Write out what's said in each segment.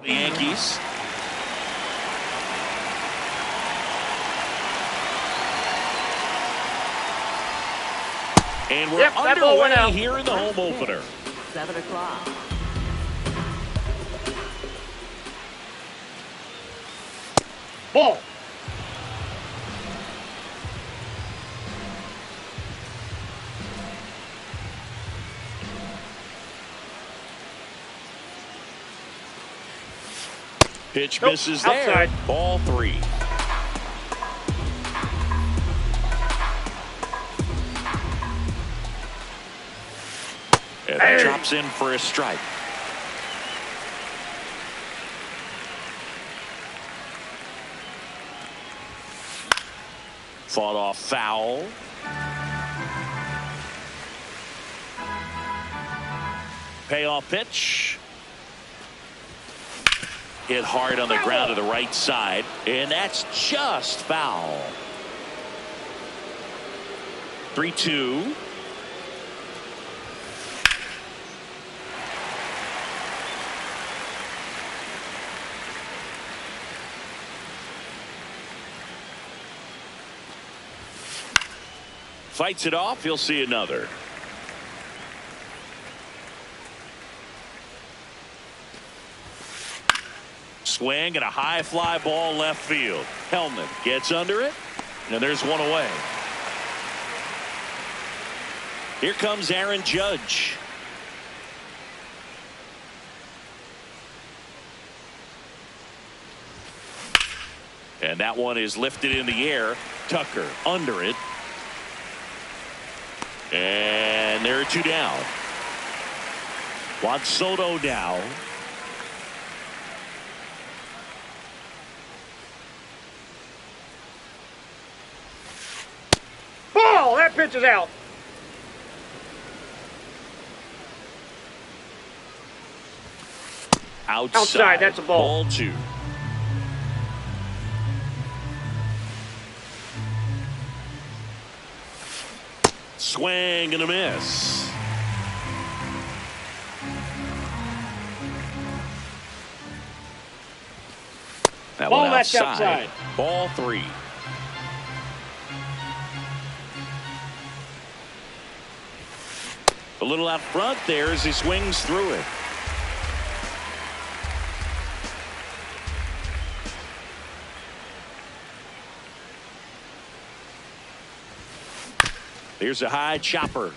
The Yankees. And we're underway here in the home opener. 7 o'clock. Ball. Pitch misses there. Outside. Ball 3. And that drops in for a strike. Fought off foul. Payoff pitch. Hit hard on the ground to the right side, and that's just foul. 3-2. Fights it off. He'll see another. Swing and a high fly ball left field. Hellman gets under it, and there's one away. Here comes Aaron Judge. And that one is lifted in the air. Tucker under it. And there are 2 down. Juan Soto now. Ball. That pitch is out. Outside. That's a ball. Ball 2. Swing and a miss. That Ball one left outside. outside. Ball 3. A little out front there as he swings through it. Here's a high chopper.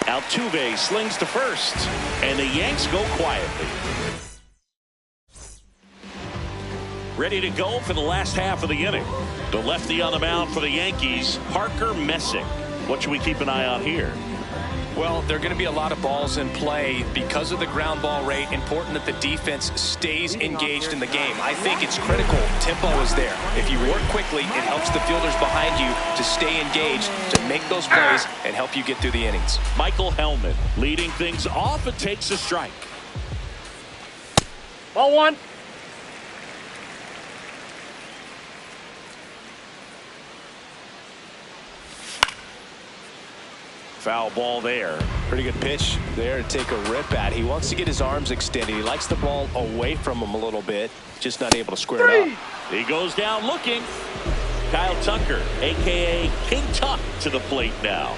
Altuve slings to first, and the Yanks go quietly. Ready to go for the last half of the inning. The lefty on the mound for the Yankees, Parker Messick. What should we keep an eye on here? Well, there are going to be a lot of balls in play because of the ground ball rate. Important that the defense stays engaged in the game. I think it's critical. Tempo is there. If you work quickly, it helps the fielders behind you to stay engaged, to make those plays, and help you get through the innings. Michael Hellman leading things off and takes a strike. Ball 1. Foul ball there. Pretty good pitch there to take a rip at. He wants to get his arms extended. He likes the ball away from him a little bit, just not able to square it up. He goes down looking. Kyle Tucker, a.k.a. King Tuck, to the plate now.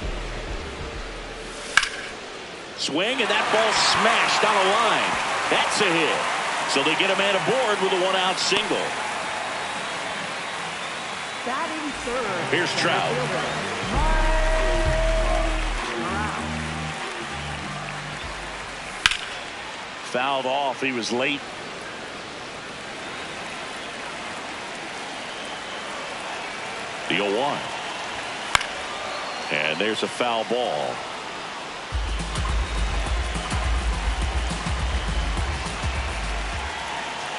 Swing, and that ball smashed on a line. That's a hit. So they get a man aboard with a 1-out single. Batting third. Here's Trout. Fouled off. He was late. The 0-1. And there's a foul ball.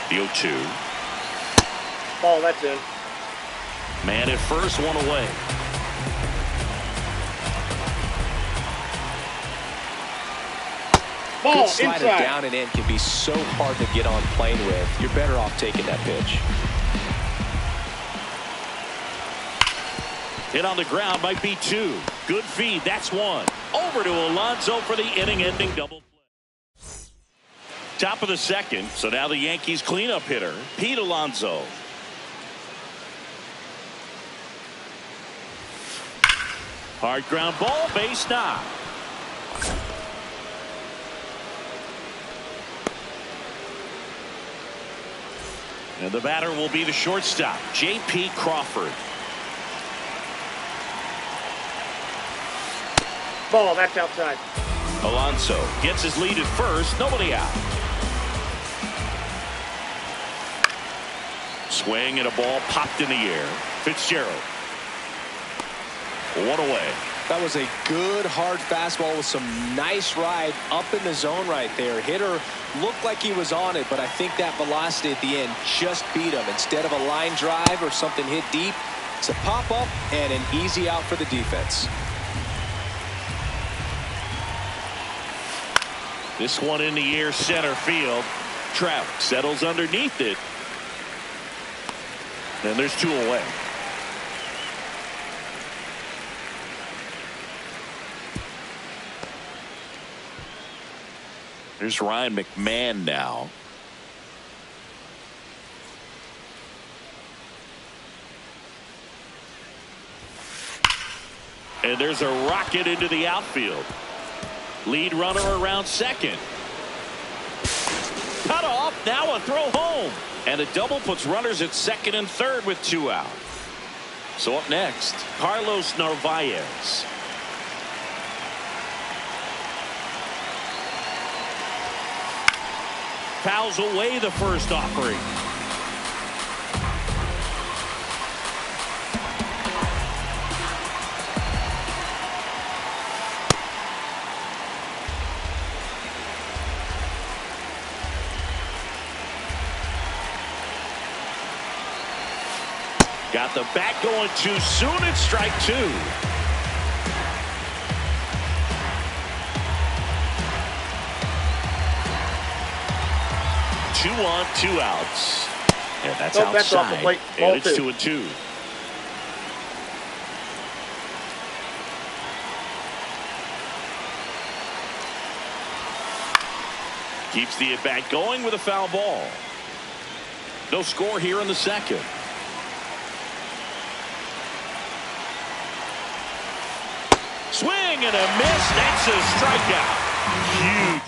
The 0-2. Ball, that's in. Man at first, one away. Ball, Good slider inside. down and in can be so hard to get on plane with. You're better off taking that pitch. Hit on the ground might be 2. Good feed. That's 1. Over to Alonso for the inning-ending double play. Top of the second. So now the Yankees cleanup hitter, Pete Alonso. Hard ground ball, base knock. And the batter will be the shortstop, J.P. Crawford. Ball, that's outside. Alonso gets his lead at first, nobody out. Swing and a ball popped in the air. Fitzgerald. One away. That was a good hard fastball with some nice ride up in the zone right there. Hitter looked like he was on it, but I think that velocity at the end just beat him. Instead of a line drive or something hit deep, it's a pop up and an easy out for the defense. This one in the air, center field. Trout settles underneath it. And there's two away. Here's Ryan McMahon now. And there's a rocket into the outfield. Lead runner around second. Cut off. Now a throw home. And a double puts runners at second and third with two out. So up next, Carlos Narvaez. Fouls away the first offering. Got the bat going too soon. It's strike two. Two on, two outs. And that's outside. That's off the plate. And it's 2-2. Keeps the at bat going with a foul ball. No score here in the second. Swing and a miss. That's a strikeout. Huge.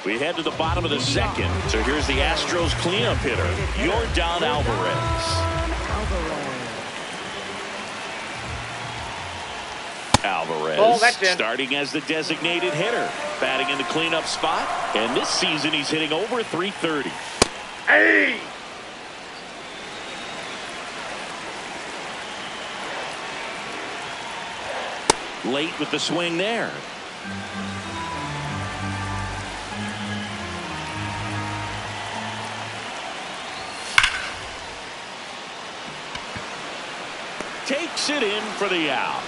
We head to the bottom of the second. So here's the Astros cleanup hitter, Yordan Alvarez. Alvarez starting as the designated hitter, batting in the cleanup spot. And this season he's hitting over .330. Hey! Late with the swing there. Takes it in for the out.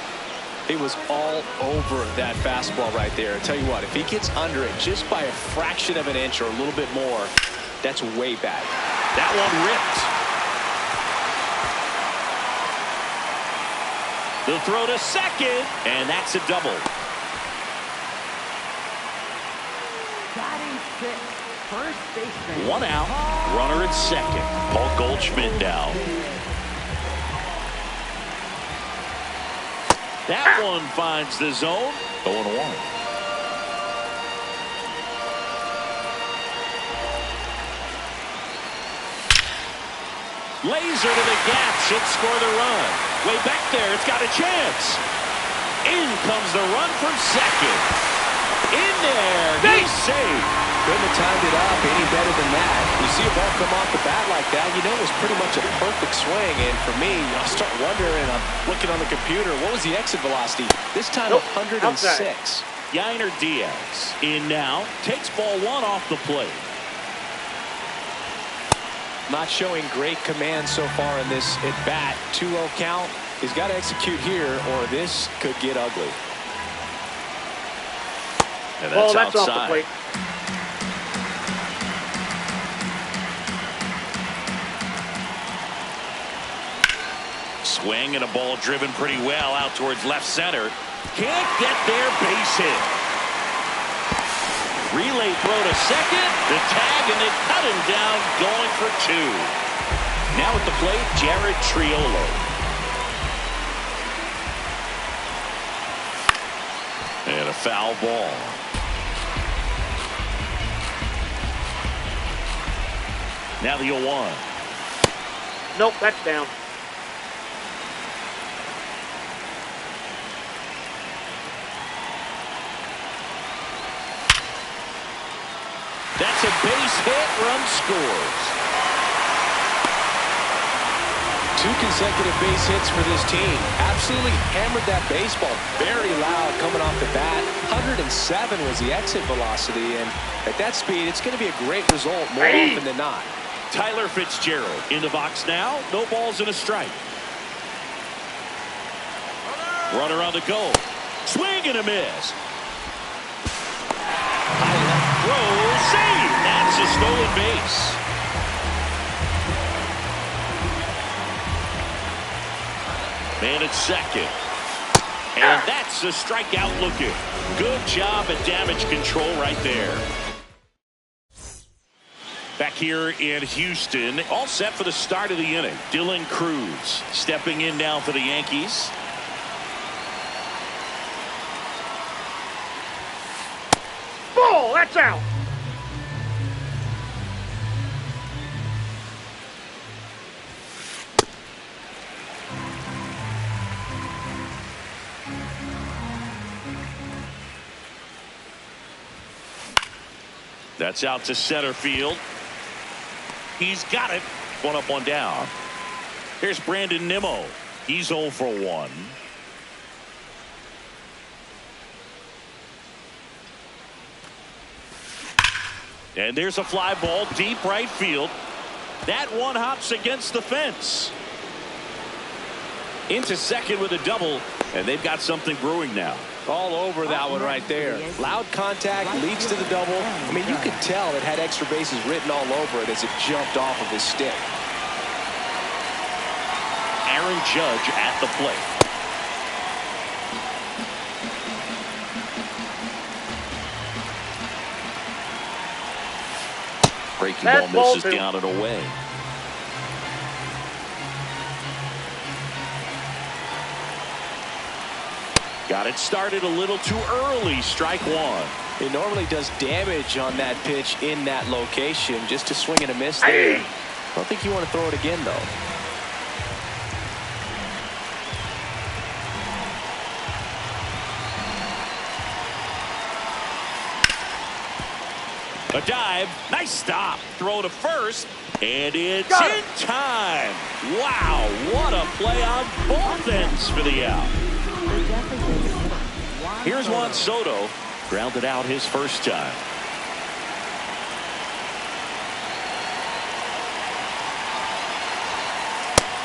He was all over that fastball right there. I tell you what, if he gets under it just by a fraction of an inch or a little bit more, that's way back. That one ripped. The throw to second, and that's a double. Batting sixth, first baseman. One out, runner at second. Paul Goldschmidt now. That one finds the zone. 0-1. Laser to the gap should score the run. Way back there, it's got a chance. In comes the run from second. In there, he's safe. Couldn't have timed it up any better than that. You see a ball come off the bat like that, you know it was pretty much a perfect swing. And for me, I start wondering, I'm looking on the computer, what was the exit velocity? This time 106. Yainer Diaz in now, takes ball one off the plate. Not showing great command so far in this at bat. 2-0 count. He's got to execute here or this could get ugly. And that's outside. Off the plate. Swing and a ball driven pretty well out towards left center. Can't get there, base hit. Relay throw to second. The tag, and they cut him down, going for 2. Now at the plate, Jared Triolo. And a foul ball. Now the 0-1. Nope, that's down. That's a base hit. Run scores. 2 consecutive base hits for this team. Absolutely hammered that baseball. Very loud coming off the bat. 107 was the exit velocity, and at that speed, it's going to be a great result more often than not. Tyler Fitzgerald in the box now. No balls and a strike. Runner on the go. Swing and a miss. High left throw. Save. That's a stolen base. Man at second. And that's a strikeout looking. Good job at damage control right there. Back here in Houston, all set for the start of the inning. Dylan Cruz stepping in now for the Yankees. Ball, that's out. That's out to center field. He's got it. 1 up, 1 down. Here's Brandon Nimmo. He's 0 for 1. And there's a fly ball deep right field. That one hops against the fence. Into second with a double, and they've got something brewing now. All over that one right there. Loud contact leads to the double. I mean, you could tell it had extra bases written all over it as it jumped off of his stick. Aaron Judge at the plate. Breaking ball misses down and away. Got it started a little too early. Strike 1. It normally does damage on that pitch in that location. Just to swing and a miss there. I don't think you want to throw it again, though. A dive. Nice stop. Throw to first. And it's in time. Wow, what a play on both ends for the out. Here's Juan Soto. Grounded out his first time.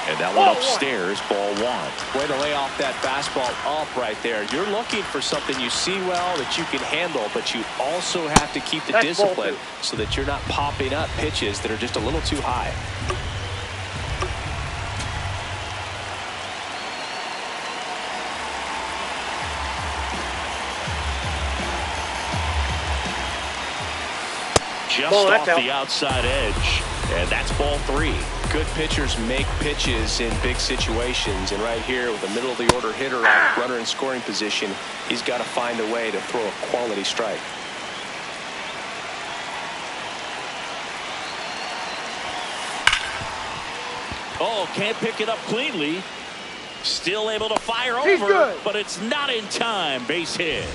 And that one upstairs, ball 1. Way to lay off that fastball up right there. You're looking for something you see well that you can handle, but you also have to keep the discipline so that you're not popping up pitches that are just a little too high. Just off the outside edge, and that's ball 3. Good pitchers make pitches in big situations, and right here with the middle of the order hitter out, runner in scoring position, he's got to find a way to throw a quality strike. Oh, can't pick it up cleanly. Still able to fire over, but it's not in time. Base hit.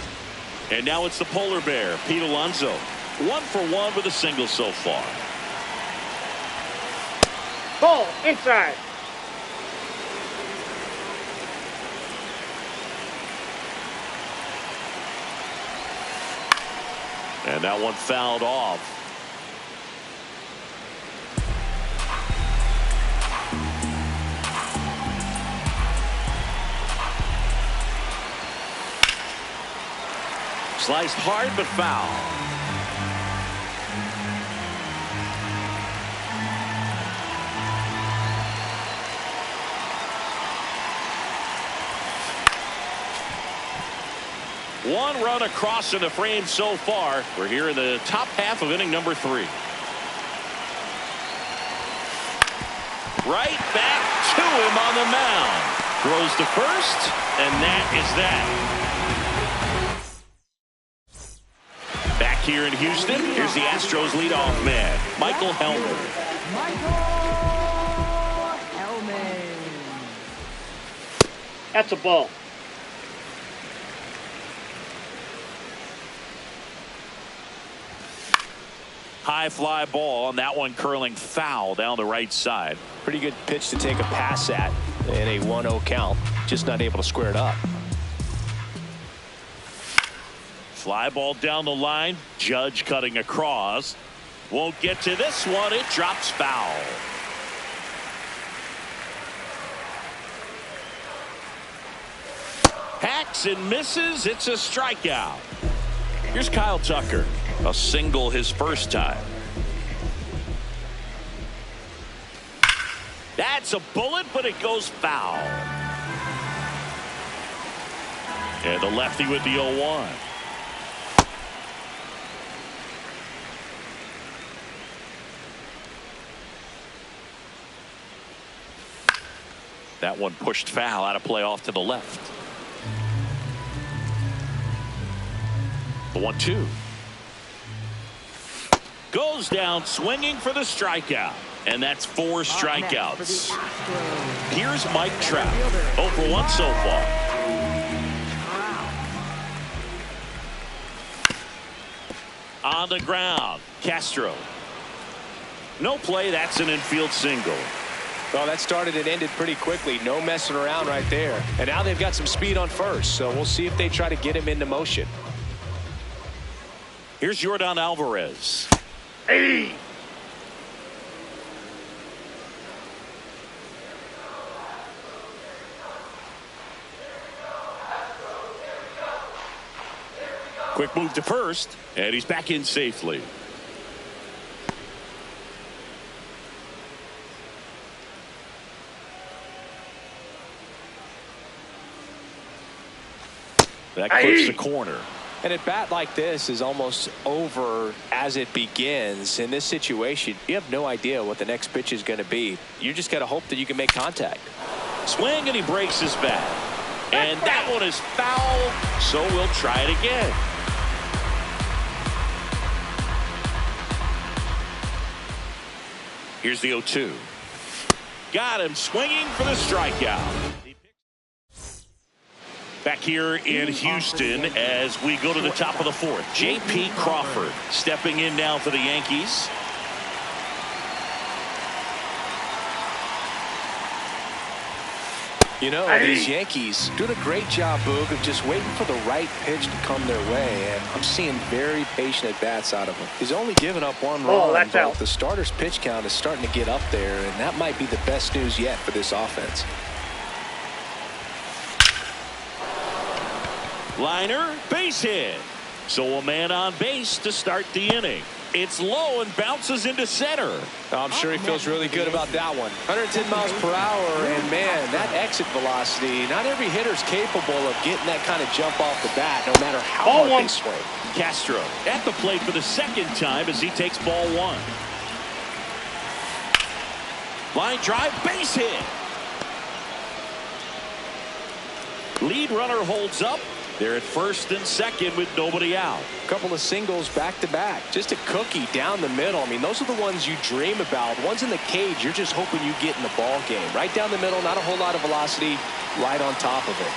And now it's the polar bear, Pete Alonso. 1 for 1 with a single so far. Ball inside. And that one fouled off. Sliced hard but foul. One run across in the frame so far. We're here in the top half of inning number 3. Right back to him on the mound. Throws to first, and that is that. Back here in Houston, here's the Astros leadoff man, Michael Helmer. That's a ball. High fly ball, and that one curling foul down the right side. Pretty good pitch to take a pass at in a 1-0 count. Just not able to square it up. Fly ball down the line. Judge cutting across. Won't get to this one. It drops foul. Hacks and misses. It's a strikeout. Here's Kyle Tucker. A single his first time. That's a bullet, but it goes foul. And the lefty with the 0-1. That one pushed foul out of play off to the left. The 1-2. Goes down swinging for the strikeout. And that's 4 strikeouts. Here's Mike Trout. 0 for 1 so far. On the ground. Castro. No play. That's an infield single. Well, that started and ended pretty quickly. No messing around right there. And now they've got some speed on first. So we'll see if they try to get him into motion. Here's Yordan Alvarez. Hey! Quick move to first, and he's back in safely. That clips the corner. And a bat like this is almost over as it begins. In this situation, you have no idea what the next pitch is going to be. You just got to hope that you can make contact. Swing, and he breaks his bat. And that one is foul, so we'll try it again. Here's the 0-2. Got him swinging for the strikeout. Back here in Houston as we go to the top of the 4th. J.P. Crawford stepping in now for the Yankees. You know, these Yankees doing a great job, Boog, of just waiting for the right pitch to come their way. And I'm seeing very patient at-bats out of him. He's only given up 1 run, but the starter's pitch count is starting to get up there, and that might be the best news yet for this offense. Liner, base hit. So a man on base to start the inning. It's low and bounces into center. I'm sure he feels really good about that one. 110 miles per hour, and man, that exit velocity, not every hitter's capable of getting that kind of jump off the bat, no matter how hard they swing. Castro at the plate for the 2nd time as he takes ball 1. Line drive, base hit. Lead runner holds up. They're at 1st and 2nd with nobody out. A couple of singles back-to-back. Just a cookie down the middle. I mean, those are the ones you dream about. Ones in the cage, you're just hoping you get in the ball game. Right down the middle, not a whole lot of velocity, right on top of it.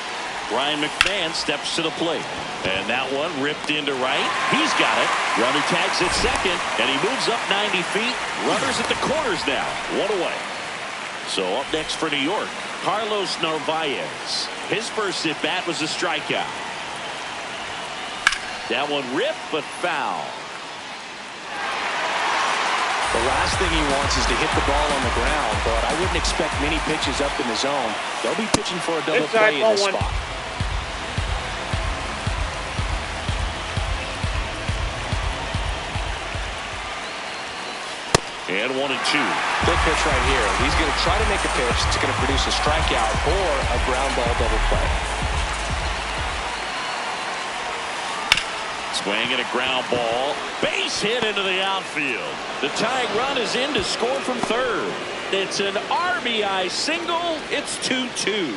Ryan McMahon steps to the plate. And that one ripped into right. He's got it. Runner tags at 2nd, and he moves up 90 feet. Runners at the corners now. 1 away. So up next for New York, Carlos Narvaez. His first at-bat was a strikeout. That one ripped, but foul. The last thing he wants is to hit the ball on the ground, but I wouldn't expect many pitches up in the zone. They'll be pitching for a double play in this spot. And 1-2. Big pitch right here. He's going to try to make a pitch that's going to produce a strikeout or a ground ball double play. Swing and a ground ball. Base hit into the outfield. The tying run is in to score from third. It's an RBI single. It's 2-2.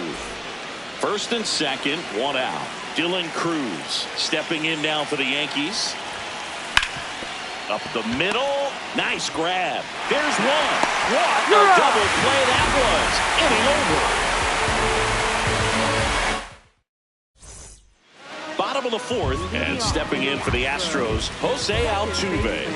First and second, one out. Dylan Cruz stepping in now for the Yankees. Up the middle. Nice grab. There's one. What a double play that was. Inning over. Bottom of the fourth, and stepping in for the Astros, Jose Altuve.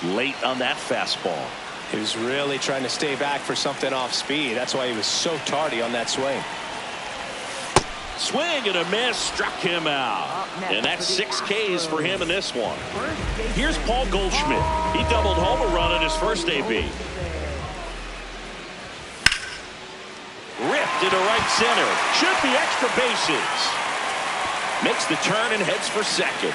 Late on that fastball. He was really trying to stay back for something off speed. That's why he was so tardy on that swing. Swing and a miss, struck him out. And that's 6 Ks for him in this one. Here's Paul Goldschmidt. He doubled home a run in his first AB. Ripped into right center. Should be extra bases. Makes the turn and heads for second.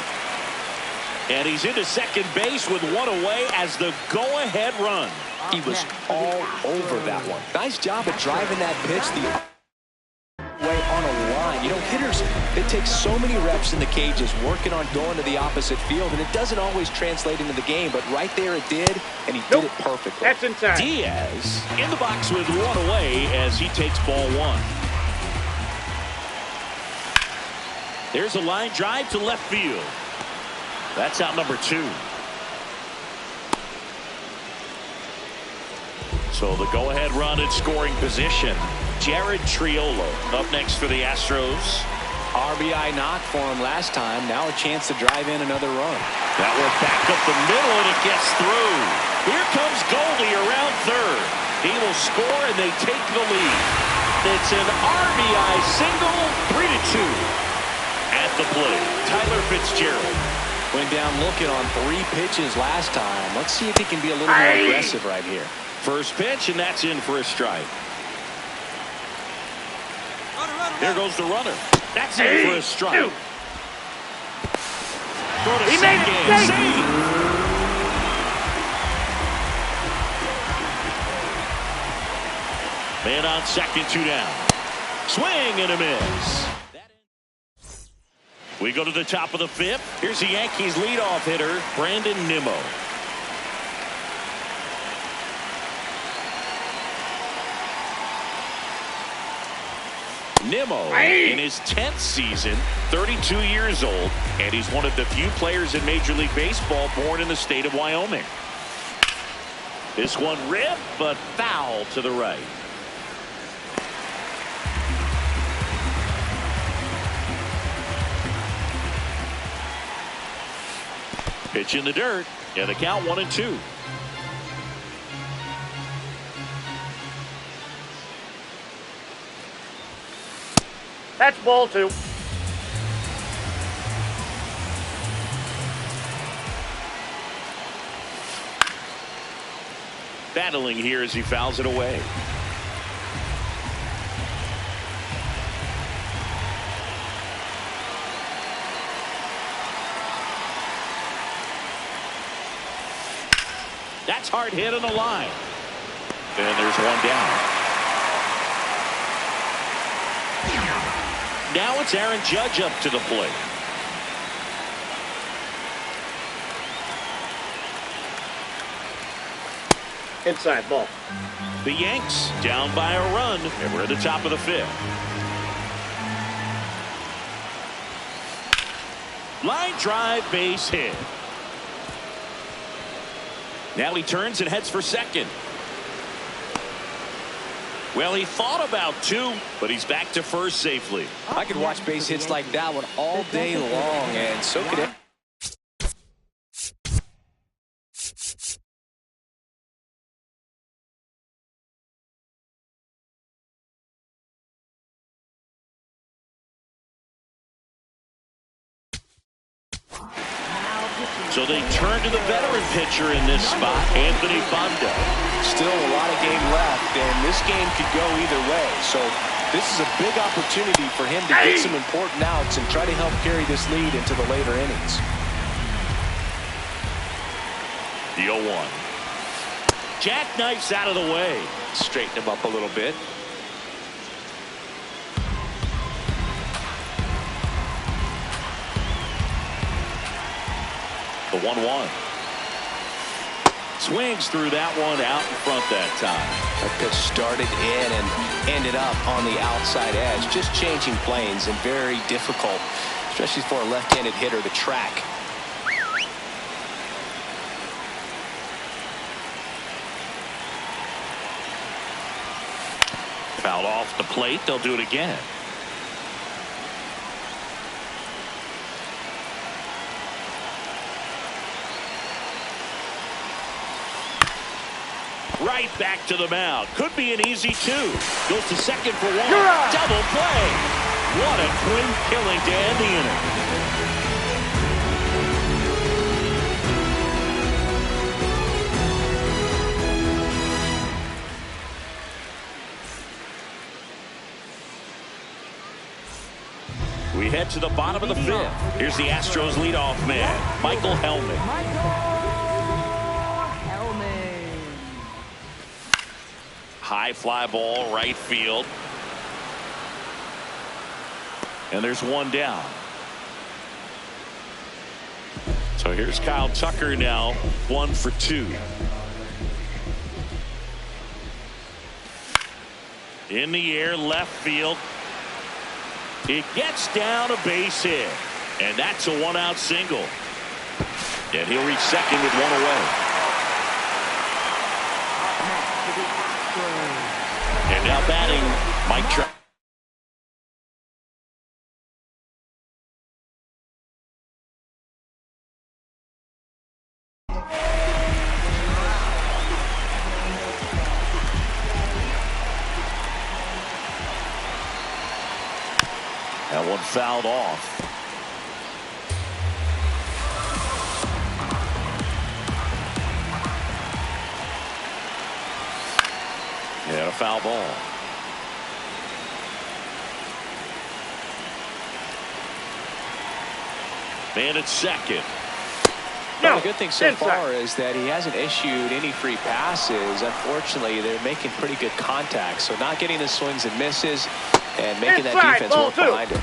And he's into second base with one away as the go-ahead run. He was all over that one. Nice job of driving that pitch the way on a line. You know, hitters, it takes so many reps in the cages working on going to the opposite field, and it doesn't always translate into the game, but right there it did, and he did it perfectly. That's inside. Diaz in the box with one away as he takes ball one. There's a line drive to left field. That's out number 2. So the go-ahead run in scoring position. Jared Triolo up next for the Astros. RBI knock for him last time. Now a chance to drive in another run. That one back up the middle, and it gets through. Here comes Goldie around third. He will score, and they take the lead. It's an RBI single, 3-2. At the plate, Tyler Fitzgerald. Went down looking on 3 pitches last time. Let's see if he can be a little more aggressive right here. First pitch, and that's in for a strike. There goes the runner. That's in for a strike. He made it. Save. Man on second, 2 down. Swing and a miss. We go to the top of the 5th. Here's the Yankees leadoff hitter, Brandon Nimmo. Nimmo in his 10th season, 32 years old, and he's one of the few players in Major League Baseball born in the state of Wyoming. This one ripped, but foul to the right. Pitch in the dirt, and the count 1-2. That's ball 2. Battling here as he fouls it away. That's hard hit on the line. And there's one down. Now it's Aaron Judge up to the plate. Inside ball. The Yanks down by a run, and we're at the top of the 5th. Line drive, base hit. Now he turns and heads for second. Well, he thought about 2, but he's back to first safely. I could watch base hits like that one all day long, and so could it. So they turn to the veteran pitcher in this spot, Anthony Banda. Still a lot of game left, and this game could go either way. So this is a big opportunity for him to get some important outs and try to help carry this lead into the later innings. The 0-1. Jackknifes out of the way. Straighten him up a little bit. The 1-1. Swings through that one out in front that time. That pitch started in and ended up on the outside edge. Just changing planes and very difficult, especially for a left-handed hitter, to track. Fouled off the plate. They'll do it again. Right back to the mound. Could be an easy 2. Goes to second for 1. Double play. What a twin killing to end the inning. We head to the bottom of the 5th. Here's the Astros leadoff man, Michael Hellman. High fly ball, right field. And there's 1 down. So here's Kyle Tucker now, 1 for 2. In the air, left field. It gets down a base hit. And that's a 1-out single. And he'll reach second with 1 away. And now batting, Mike Trout. That one fouled off. Yeah, a foul ball. Man at second. Well, the good thing so far is that he hasn't issued any free passes. Unfortunately, they're making pretty good contact. So not getting the swings and misses and making that defense work behind him.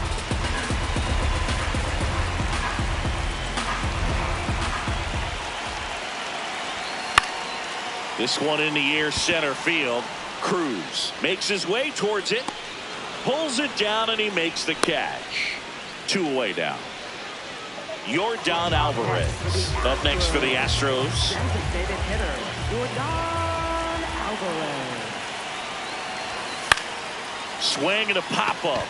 This one in the air, center field. Cruz makes his way towards it, pulls it down, and he makes the catch. 2 away now. Yordan Alvarez up next for the Astros. Swing and a pop-up.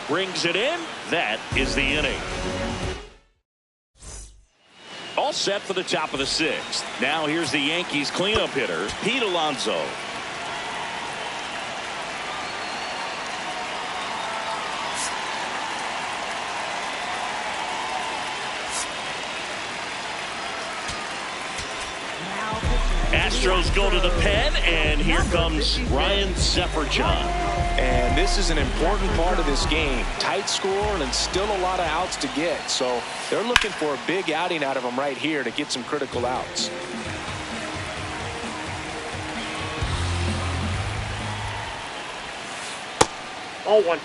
Brings it in. That is the inning. All set for the top of the 6th. Now here's the Yankees cleanup hitter, Pete Alonso. Astros go to the pen, and here comes Ryan Seferian. And this is an important part of this game. Tight score and still a lot of outs to get. So they're looking for a big outing out of him right here to get some critical outs. All 1.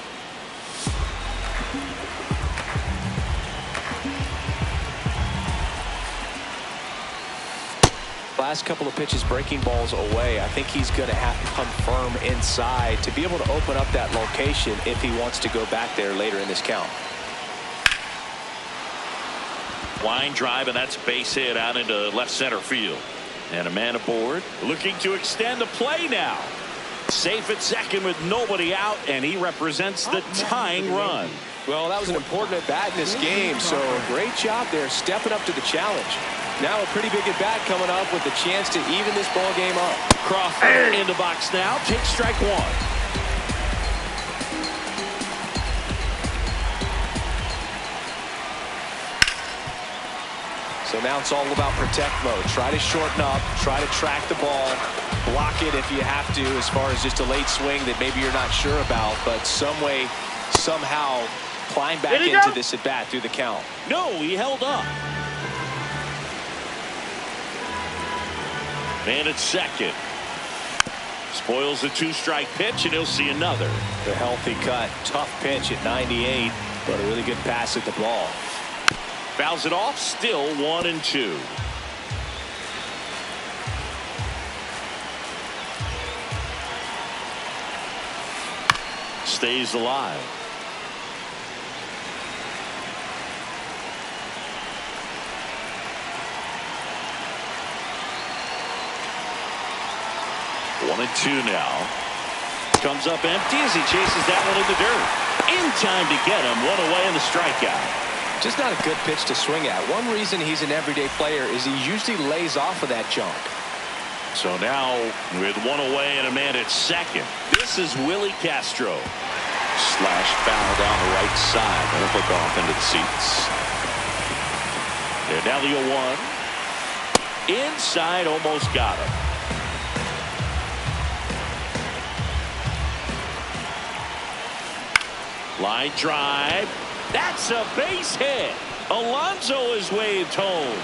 last couple of pitches breaking balls away. I think he's going to have to come firm inside to be able to open up that location if he wants to go back there later in this count. Line drive, and that's base hit out into left center field. And a man aboard, looking to extend the play now. Safe at second with nobody out, and he represents the tying run. Well, that was an important at-bat in this game, so great job there stepping up to the challenge. Now a pretty big at-bat coming up with the chance to even this ball game up. Crawford in the box now, takes strike one. So now it's all about protect mode. Try to shorten up, try to track the ball, block it if you have to as far as just a late swing that maybe you're not sure about, but some way, somehow climb back into this at bat through the count. No, he held up. Man at second. Spoils the two-strike pitch, and he'll see another. The healthy cut. Tough pitch at 98, but a really good pass at the ball. Fouls it off, still 1-2. Stays alive. One and two now. Comes up empty as he chases that one in the dirt. In time to get him. One away in the strikeout. Just not a good pitch to swing at. One reason he's an everyday player is he usually lays off of that junk. So now with one away and a man at second, this is Willie Castro. Slash foul down the right side. That'll hook off into the seats. And now the 0-1. Inside, almost got him. Line drive. That's a base hit. Alonso is waved home.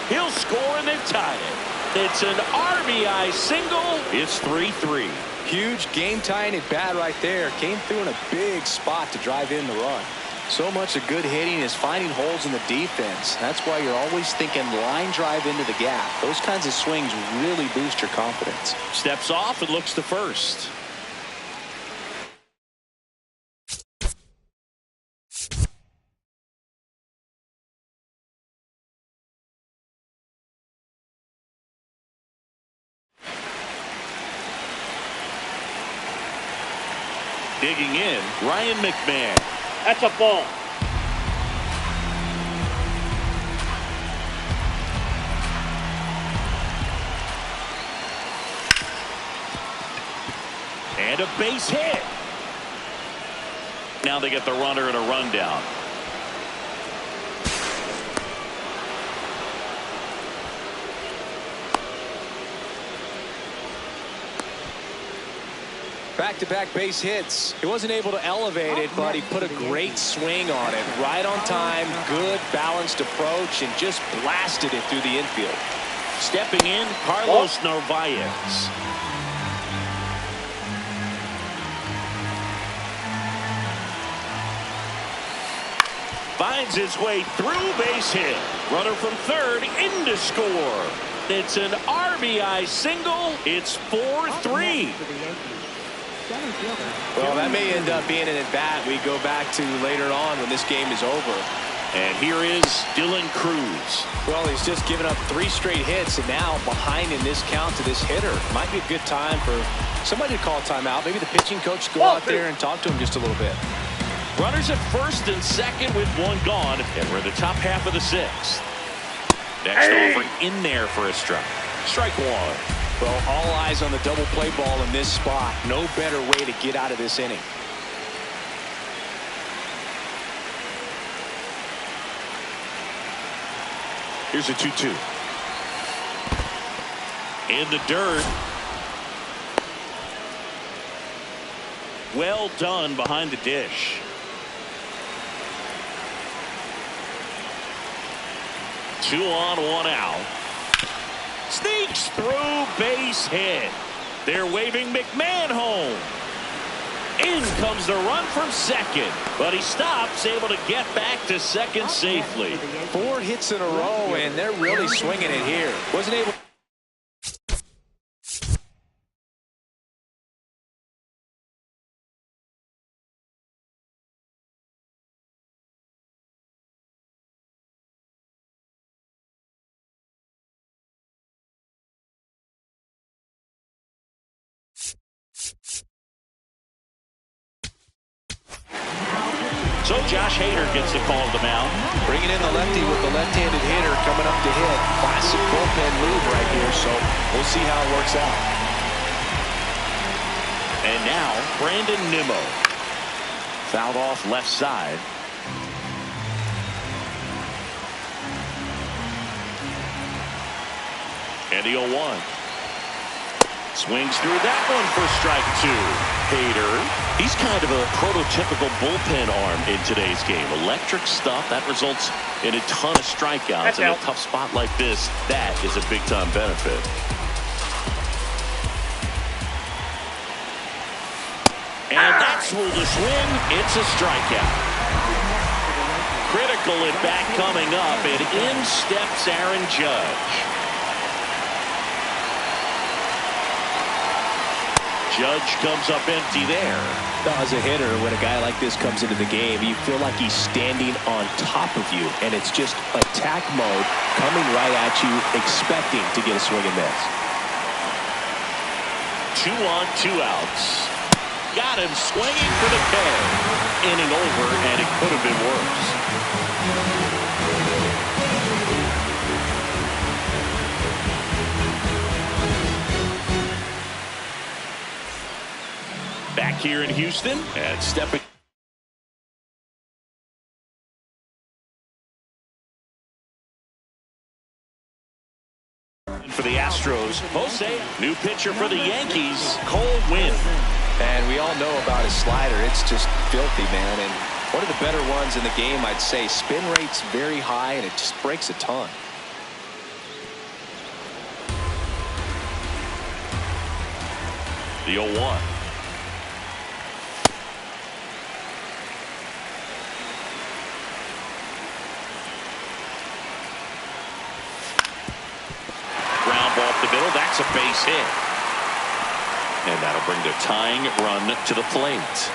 He'll score and then tie it. It's an RBI single. It's 3-3. Huge game-tying at bat right there. Came through in a big spot to drive in the run. So much of good hitting is finding holes in the defense. That's why you're always thinking line drive into the gap. Those kinds of swings really boost your confidence. Steps off and looks to first. Digging in, Ryan McMahon. That's a ball. And a base hit. Now they get the runner and a rundown. Back-to-back base hits. He wasn't able to elevate it, but he put a great swing on it. Right on time, good balanced approach, and just blasted it through the infield. Stepping in, Carlos Narvaez. Finds his way through, base hit. Runner from third, in to score. It's an RBI single. It's 4-3. Well, that may end up being an at-bat we go back to later on when this game is over. And here is Dylan Cruz. Well, he's just given up 3 straight hits, and now behind in this count to this hitter. Might be a good time for somebody to call timeout. Maybe the pitching coach go out there and talk to him just a little bit. Runners at first and second with one gone, and we're in the top half of the 6th. Next offering in there for a strike. Strike one. Well, all eyes on the double play ball in this spot. No better way to get out of this inning. Here's a 2-2. In the dirt. Well done behind the dish. Two on, one out. Sneaks through, base hit. They're waving McMahon home. In comes the run from second, but he stops, able to get back to second safely. 4 hits in a row, and they're really swinging it here. Wasn't able So Josh Hader gets the call to the mound. Bringing in the lefty with the left-handed hitter coming up to hit. Classic bullpen move right here, so we'll see how it works out. And now, Brandon Nimmo. Fouled off left side. And the 0-1. Swings through that one for strike 2. Hader, he's kind of a prototypical bullpen arm in today's game. Electric stuff that results in a ton of strikeouts. In a tough spot like this, that is a big-time benefit. And that's where the swing. It's a strikeout. Critical at bat coming up, and in steps Aaron Judge. Judge comes up empty there. As a hitter, when a guy like this comes into the game, you feel like he's standing on top of you, and it's just attack mode coming right at you, expecting to get a swing and miss. 2 on, 2 outs. Got him swinging for the K. Inning over, and it could have been worse. Back here in Houston, and stepping for the Astros, Jose. New pitcher for the Yankees, Cole Winn. And we all know about his slider. It's just filthy, man. And one of the better ones in the game, I'd say. Spin rate's very high, and it just breaks a ton. The 0-1. The middle, that's a base hit. And that'll bring the tying run to the plate.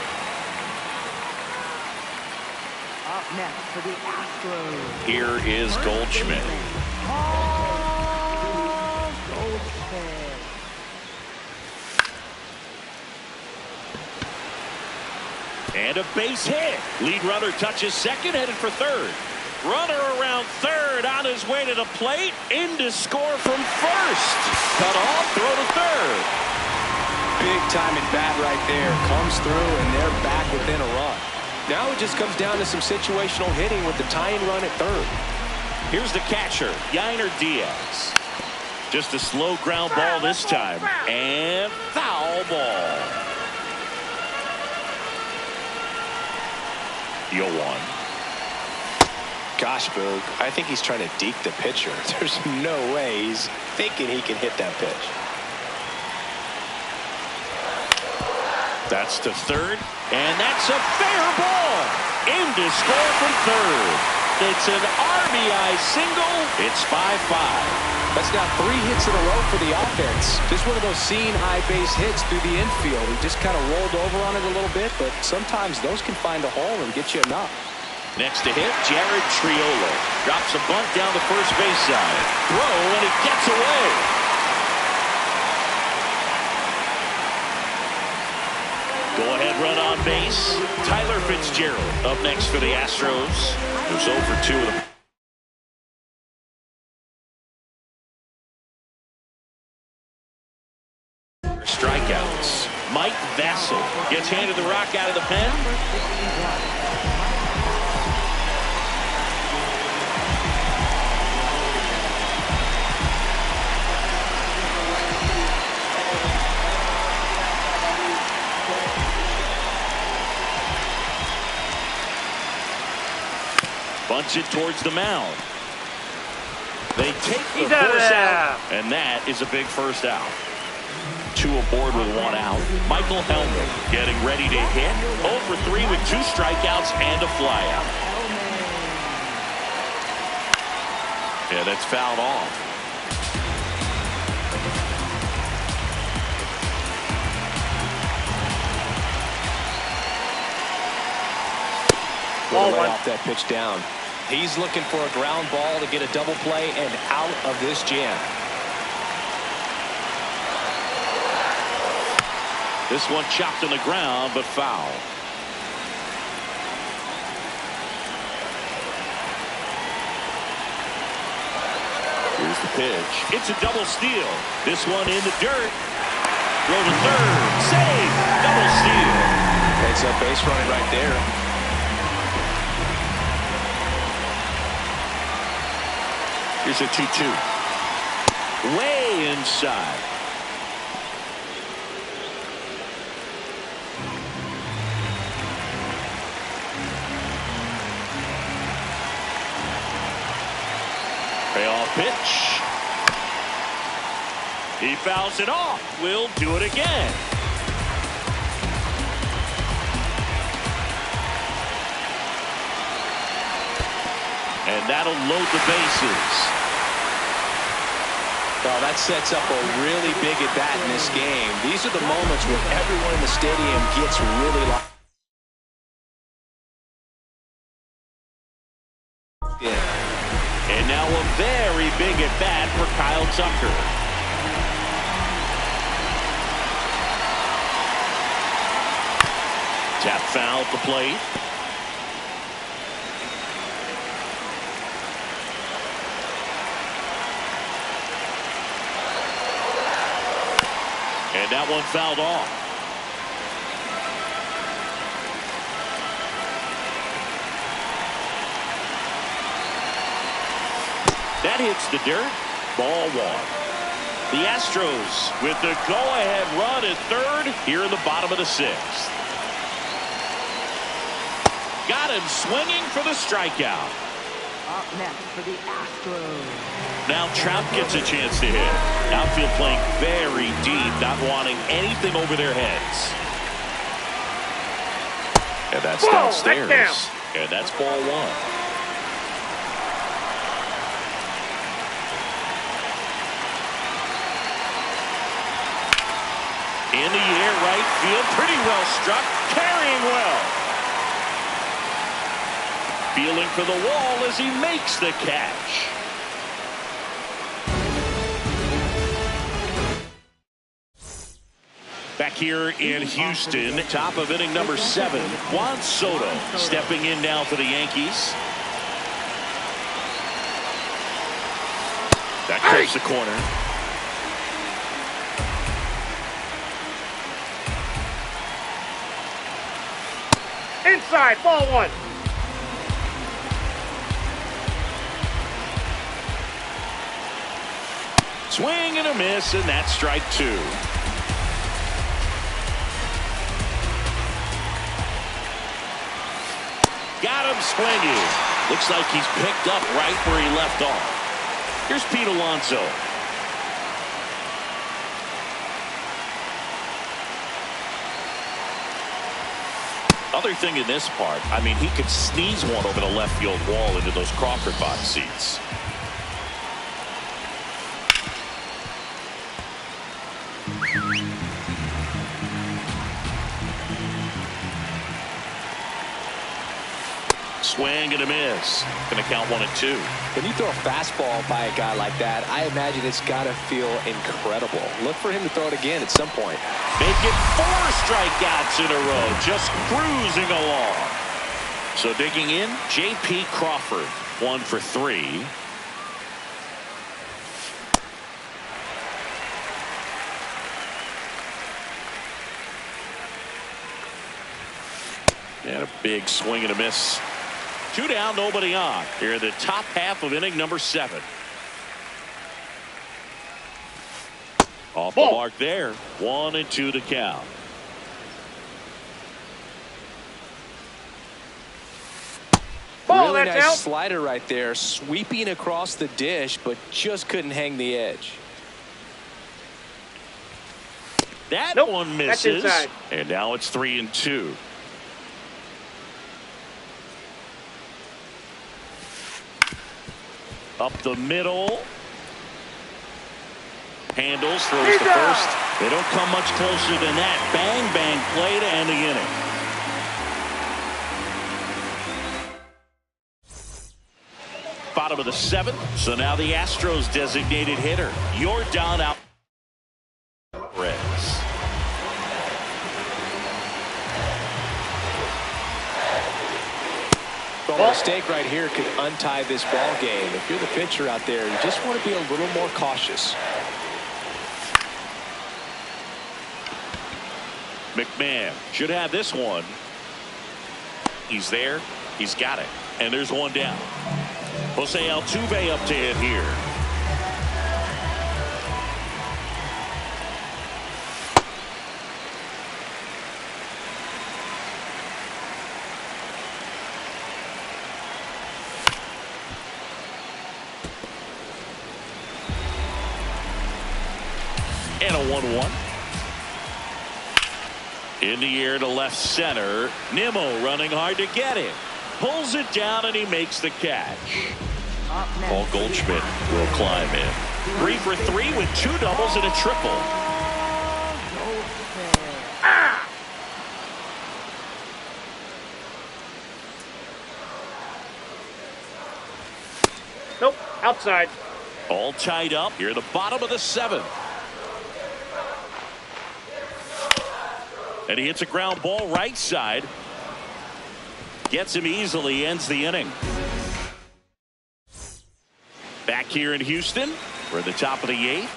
Up next for the Astros. Here is Goldschmidt. Goldschmidt. And a base hit. Lead runner touches second, headed for third. Runner around third, on his way to the plate, in to score from first. Cut off, throw to third. Big time at bat right there. Comes through, and they're back within a run. Now it just comes down to some situational hitting with the tying run at third. Here's the catcher, Yainer Diaz. Just a slow ground ball this time. And foul ball. The 0-1. Gosh, Boog, I think he's trying to deke the pitcher. There's no way he's thinking he can hit that pitch. That's to third, and that's a fair ball. In to score from third. It's an RBI single. It's 5-5. That's now 3 hits in a row for the offense. Just one of those seeing high base hits through the infield. He just kind of rolled over on it a little bit, but sometimes those can find a hole and get you enough. Next to hit, Jared Triolo. Drops a bunt down the first base side. Throw, and it gets away. Go-ahead run on base. Tyler Fitzgerald up next for the Astros. Who's 0 for 2 of them. Strikeouts. Mike Vassell gets handed the rock out of the pen. Bunts it towards the mound. They take the force out, and that is a big first out. 2 aboard with 1 out. Michael Hellman getting ready to hit. 0 for 3 with 2 strikeouts and a flyout. Yeah, that's fouled off. Ball right off that pitch down. He's looking for a ground ball to get a double play and out of this jam. This one chopped on the ground, but foul. the pitch. It's a double steal. This one in the dirt. Throw to third. Save. Double steal. It's a base running right there. Here's a 2-2. Way inside. Payoff pitch. He fouls it off. We'll do it again. And that'll load the bases. Well, that sets up a really big at-bat in this game. These are the moments where everyone in the stadium gets really locked in. And now a very big at-bat for Kyle Tucker. Tap foul at the plate. And that one fouled off. That hits the dirt. Ball one. The Astros with the go-ahead run at third here in the bottom of the sixth. Got him swinging for the strikeout. Up next for the Astros. Now Trout gets a chance to hit. Outfield playing very deep, not wanting anything over their heads. And that's downstairs. And that's ball one. In the air, right field, pretty well struck, carrying well. Feeling for the wall as he makes the catch. Back here in Houston, top of inning number 7, Juan Soto stepping in now for the Yankees. That curves the corner. Inside, ball one. Swing and a miss, and that's strike 2. Got him swinging. Looks like he's picked up right where he left off. Here's Pete Alonso. Other thing in this part, I mean, he could sneeze one over the left field wall into those Crawford box seats. Swing and a miss. Going to count 1-2. When you throw a fastball by a guy like that, I imagine it's got to feel incredible. Look for him to throw it again at some point. Making 4 strikeouts in a row, just cruising along. So digging in, J.P. Crawford, 1 for 3. And a big swing and a miss. 2 down, nobody on. Here in the top half of inning number 7. Off the mark there. 1-2 to count. Really nice slider right there, sweeping across the dish, but just couldn't hang the edge. That one misses. And now it's 3-2. Up the middle. Handles, throws to first. They don't come much closer than that. Bang, bang play to end the inning. Bottom of the 7th. So now the Astros designated hitter. Yordan Alvarez. mistake right here could untie this ball game. If you're the pitcher out there, you just want to be a little more cautious. McMahon should have this one. He's there. He's got it. And there's one down. Jose Altuve up to hit here. And a 1-1. In the air to left center. Nimmo running hard to get it. Pulls it down and he makes the catch. Paul Goldschmidt will climb in. 3 for 3 with 2 doubles and a triple. Nope, outside. All tied up here at the bottom of the 7th. And he hits a ground ball right side. Gets him easily, ends the inning. Back here in Houston, we're at the top of the 8th.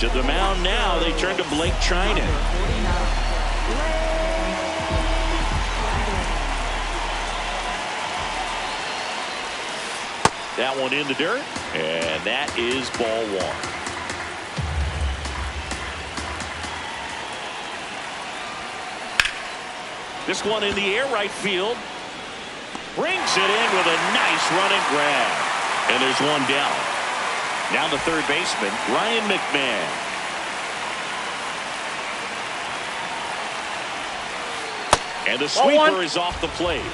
To the mound now, they turn to Blake Trinan. That one in the dirt, and that is ball 1. This one in the air, right field. Brings it in with a nice running grab. And there's one down. Now the third baseman, Ryan McMahon. And the sweeper is off the plate.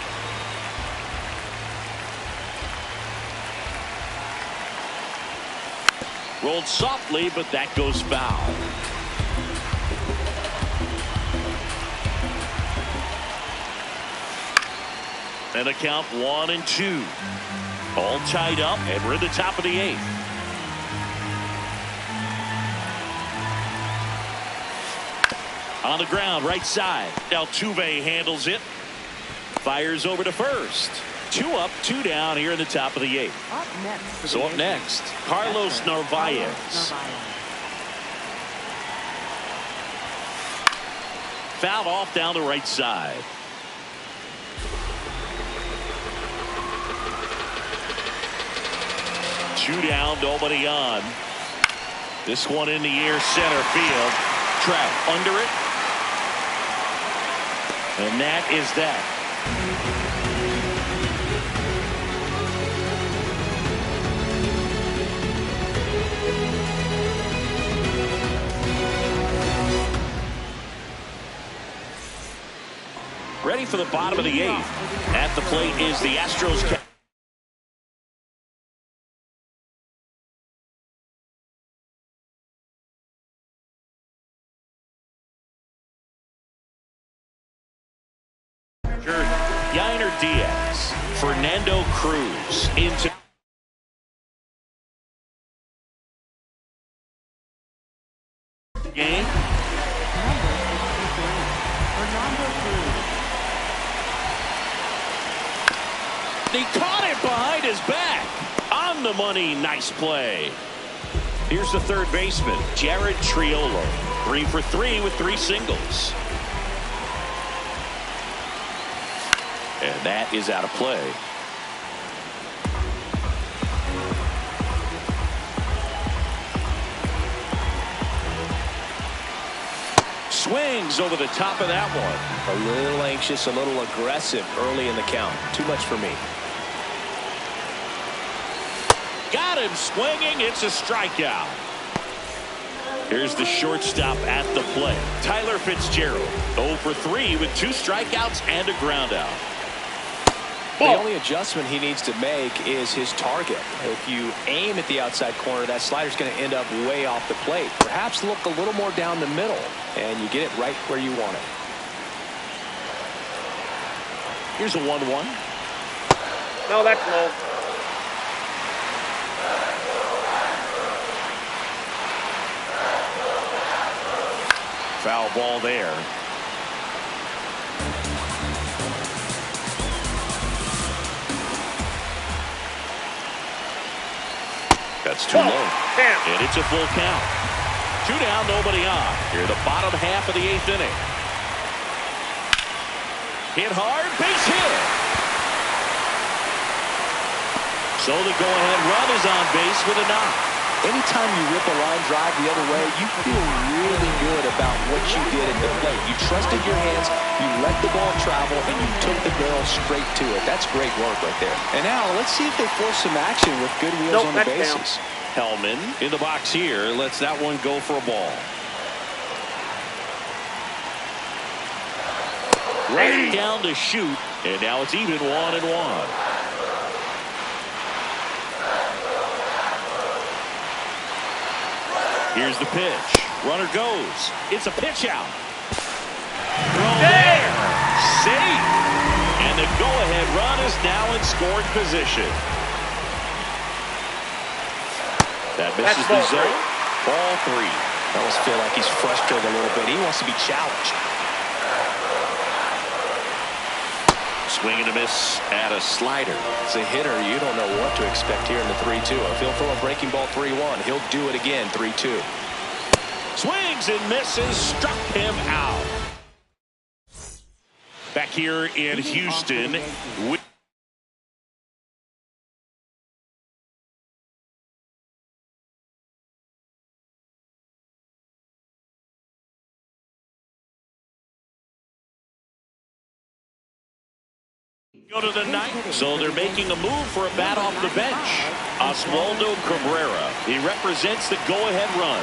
Rolled softly, but that goes foul. And a count 1-2. All tied up, and we're at the top of the 8th. On the ground, right side. Altuve handles it. Fires over to first. 2 up, 2 down here in the top of the 8th. So up next, Carlos Narvaez. Fouled off down the right side. Two down, nobody on. This one in the air, center field. Trout under it. And that is that. Ready for the bottom of the 8th. At the plate is the Astros. Yainer Diaz, Fernando Cruz into game. He caught it behind his back. On the money, nice play. Here's the third baseman, Jared Triolo. 3 for 3 with 3 singles. And that is out of play. Swings over the top of that one. A little anxious, a little aggressive early in the count. Too much for me. Got him swinging. It's a strikeout. Here's the shortstop at the plate, Tyler Fitzgerald. 0 for 3 with 2 strikeouts and a groundout. The only adjustment he needs to make is his target. If you aim at the outside corner, that slider's going to end up way off the plate. Perhaps look a little more down the middle, and you get it right where you want it. Here's a 1-1. No, that's low. Foul ball there. That's too low. And it's a full count. 2 down, nobody on. Here, the bottom half of the 8th inning. Hit hard, base hit. So the go-ahead run is on base with a knock. Anytime you rip a line drive the other way, you feel really good about what you did at the plate. You trusted your hands, you let the ball travel, and you took the barrel straight to it. That's great work right there. And now let's see if they force some action with good wheels on the bases. Hellman in the box here lets that one go for a ball. Right down to shoot, and now it's even 1-1. Here's the pitch. Runner goes. It's a pitch out. Throw there. Safe. And the go-ahead run is now in scoring position. That misses the zone. Ball 3. I almost feel like he's frustrated a little bit. He wants to be challenged. Swing and a miss at a slider. As a hitter, you don't know what to expect here in the 3-2. If he'll throw a breaking ball 3-1, he'll do it again 3-2. Swings and misses, struck him out. Back here in Houston. Go to the 9th. So they're making a move for a bat off the bench. Oswaldo Cabrera. He represents the go-ahead run.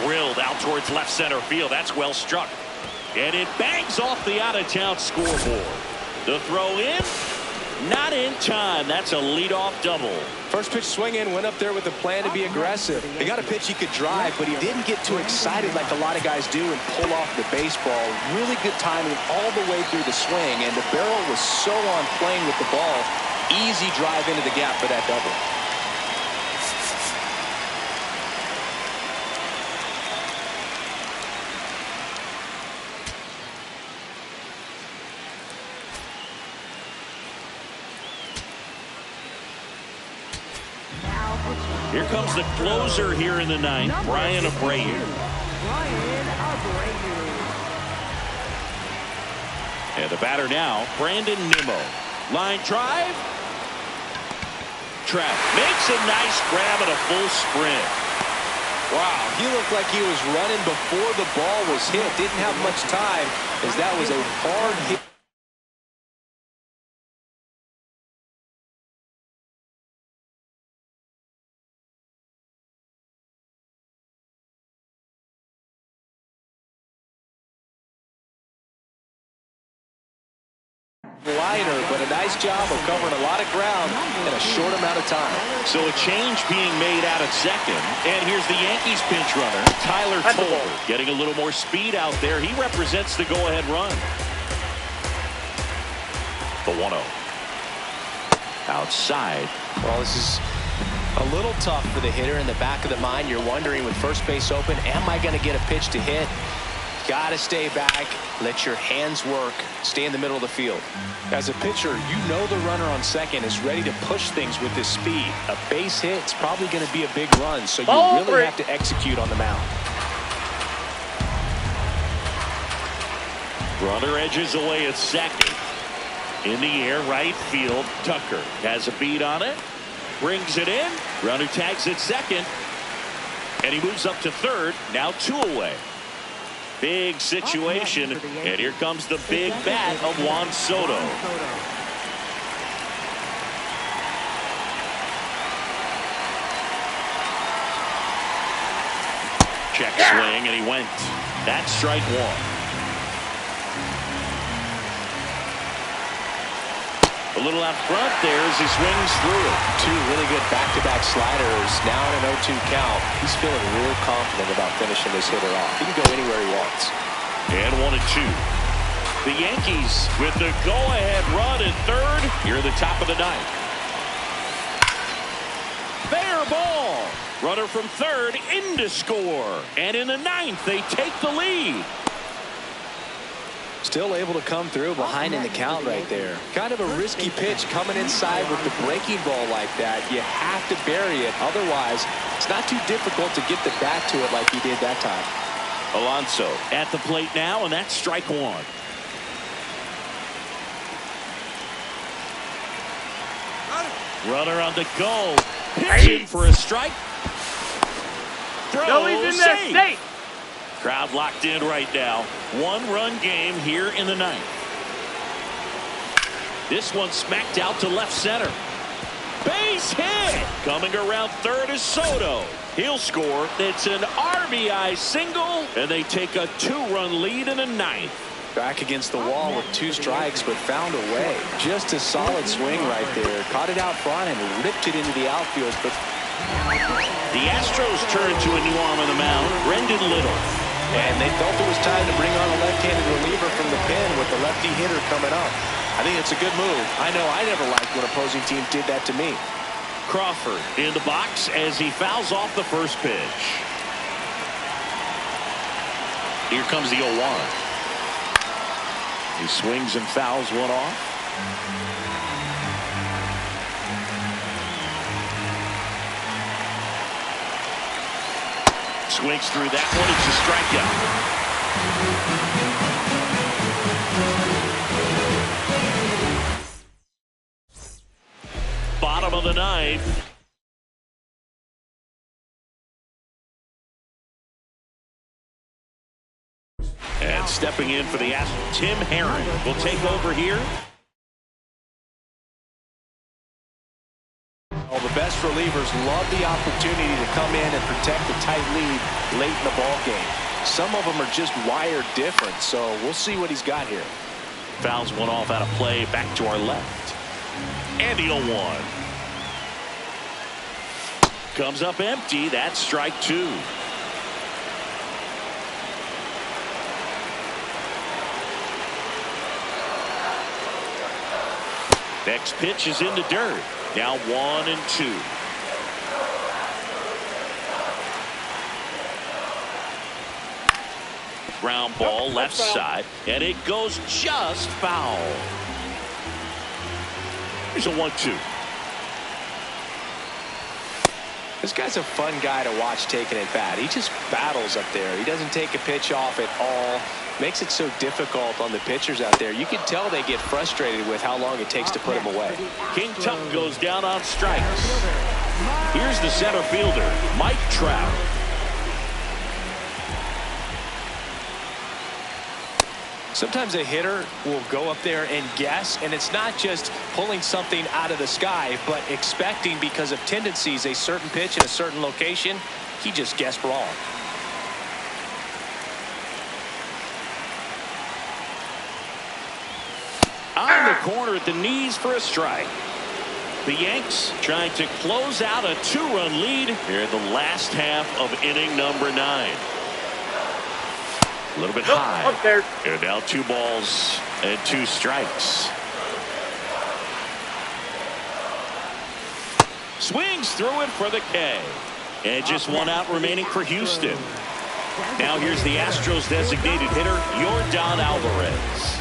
Drilled out towards left center field. That's well struck. And it bangs off the out-of-town scoreboard. The throw in. Not in time. That's a leadoff double. First pitch swing in, went up there with a plan to be aggressive. He got a pitch he could drive, but he didn't get too excited like a lot of guys do and pull off the baseball. Really good timing all the way through the swing, and the barrel was so on playing with the ball. Easy drive into the gap for that double. Here comes the closer here in the 9th, Brian Abreu. And the batter now, Brandon Nimmo. Line drive. Trap makes a nice grab at a full sprint. Wow, he looked like he was running before the ball was hit. Didn't have much time as that was a hard hit. Liner, but a nice job of covering a lot of ground in a short amount of time. So a change being made out at second. And here's the Yankees pinch runner, Tyler Tolbert, getting a little more speed out there. He represents the go-ahead run. The 1-0. Outside. Well, this is a little tough for the hitter in the back of the mind. You're wondering with first base open, am I going to get a pitch to hit? Got to stay back, let your hands work, stay in the middle of the field. As a pitcher, you know the runner on second is ready to push things with this speed. A base hit is probably going to be a big run, so you really have to execute on the mound. Runner edges away at second. In the air, right field. Tucker has a beat on it. Brings it in. Runner tags at second. And he moves up to third. Now 2 away. Big situation, and here comes the big bat of Juan Soto. Check swing, and he went. That's strike 1. A little out front there as he swings through it. 2 really good back-to-back sliders. Now in an 0-2 count. He's feeling real confident about finishing this hitter off. He can go anywhere he wants. And 1-2. The Yankees with the go-ahead run at third here at the top of the ninth. Fair ball. Runner from third in to score. And in the ninth, they take the lead. Still able to come through behind in the count right there. Kind of a risky pitch coming inside with the breaking ball like that. You have to bury it. Otherwise, it's not too difficult to get the bat to it like he did that time. Alonso at the plate now, and that's strike one. Runner on the go. Pitching for a strike. Throw, No, he's in there safe. Crowd locked in right now. One-run game here in the ninth. This one smacked out to left center. Base hit. Coming around third is Soto. He'll score. It's an RBI single, and they take a 2-run lead in the ninth. Back against the wall with 2 strikes, but found a way. Just a solid swing right there. Caught it out front and ripped it into the outfield. But the Astros turn to a new arm on the mound, Brendan Little. And they felt it was time to bring on a left-handed reliever from the pen with the lefty hitter coming up. I think it's a good move. I know I never liked when opposing teams did that to me. Crawford in the box as he fouls off the first pitch. Here comes the 0-1. He swings and fouls one off. Swings through that one. It's a strikeout. Bottom of the ninth. And stepping in for the Astros, Tim Herron will take over here. Well, the best relievers love the opportunity to come in and protect a tight lead late in the ball game. Some of them are just wired different, so we'll see what he's got here. Fouls one off out of play, back to our left. And the 0-1. Comes up empty. That's strike 2. Next pitch is in the dirt. Now 1-2. Ground ball left side, and it goes just foul. Here's a 1-2. This guy's a fun guy to watch taking at bat. He just battles up there. He doesn't take a pitch off at all. Makes it so difficult on the pitchers out there. You can tell they get frustrated with how long it takes to put him away. King Tuck goes down on strikes. Here's the center fielder, Mike Trout. Sometimes a hitter will go up there and guess, and it's not just pulling something out of the sky, but expecting because of tendencies a certain pitch in a certain location. He just guessed wrong. On the corner at the knees for a strike. The Yanks trying to close out a 2-run lead here in the last half of inning number 9. A little bit high. Up there. And now 2 balls and 2 strikes. Swings through it for the K. And just 1 out remaining for Houston. Now here's the Astros designated hitter, Yordan Alvarez.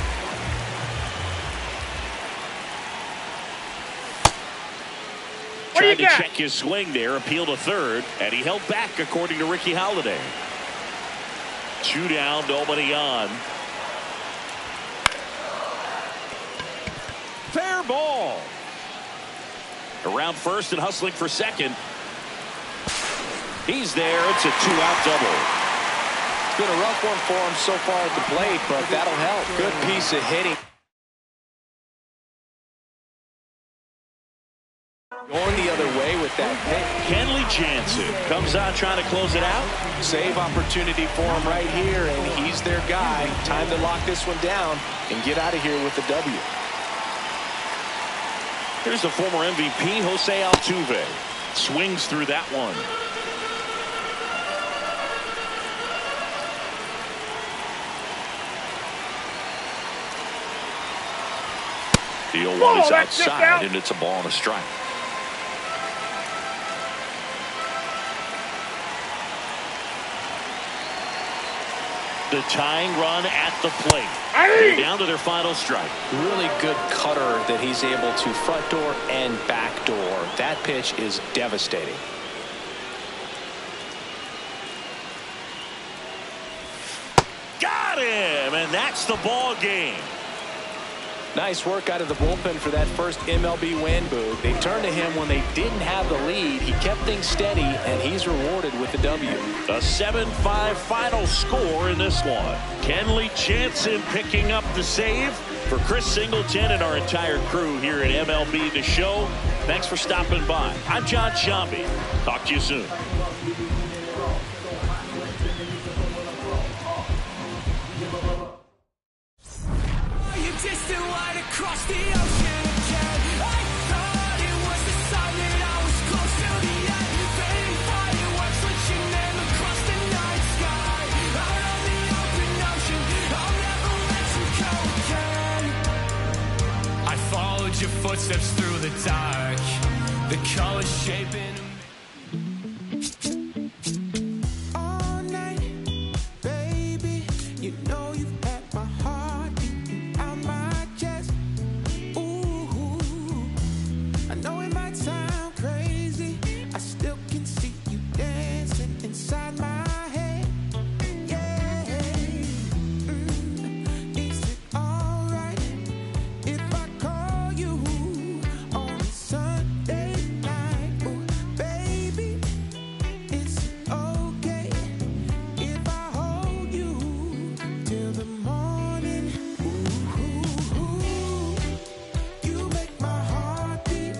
Tried to check his swing there, appeal to third, and he held back according to Ricky Holiday. 2 down, nobody on. Fair ball. Around first and hustling for second. He's there. It's a 2-out double. It's been a rough one for him so far at the plate, but that'll help. Good piece of hitting. Going the other way with that pick. Kenley Jansen comes out trying to close it out. Save opportunity for him right here, and he's their guy. Time to lock this one down and get out of here with the W. Here's the former MVP, Jose Altuve. Swings through that one. The 0-1 is outside, and it's a ball and a strike. The tying run at the plate. They're down to their final strike. Really good cutter that he's able to front door and back door. That pitch is devastating. Got him, and that's the ball game. Nice work out of the bullpen for that first MLB win, Boog. They turned to him when they didn't have the lead. He kept things steady, and he's rewarded with the W. A 7-5 final score in this one. Kenley Jansen picking up the save. For Chris Singleton and our entire crew here at MLB The Show, thanks for stopping by. I'm John Shambi. Talk to you soon. Across the ocean again. I thought it was the sign that I was close to the end. Fading fireworks reaching them across the night sky. Out on the open ocean, I'll never let you go again. I followed your footsteps through the dark, the colors shaping all night, baby. You know you've had my heart beating out my chest. I know it might sound crazy, I still can see you dancing inside my head. Yeah. Is it alright if I call you on a Sunday night? Oh, baby, is it okay if I hold you till the morning? You make my heart beat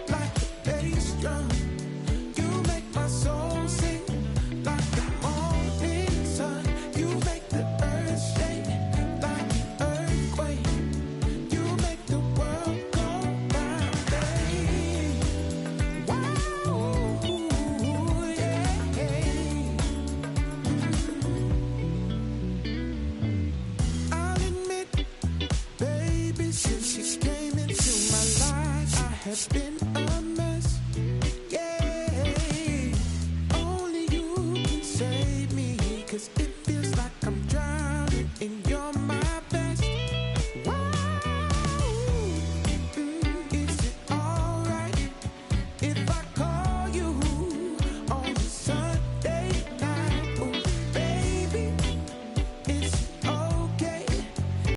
like a bass drum. You make my soul sing like the morning sun. You make the earth shake like an earthquake. You make the world go round, babe. Wow, yeah. I'll admit, baby, since you came into my life, I have been a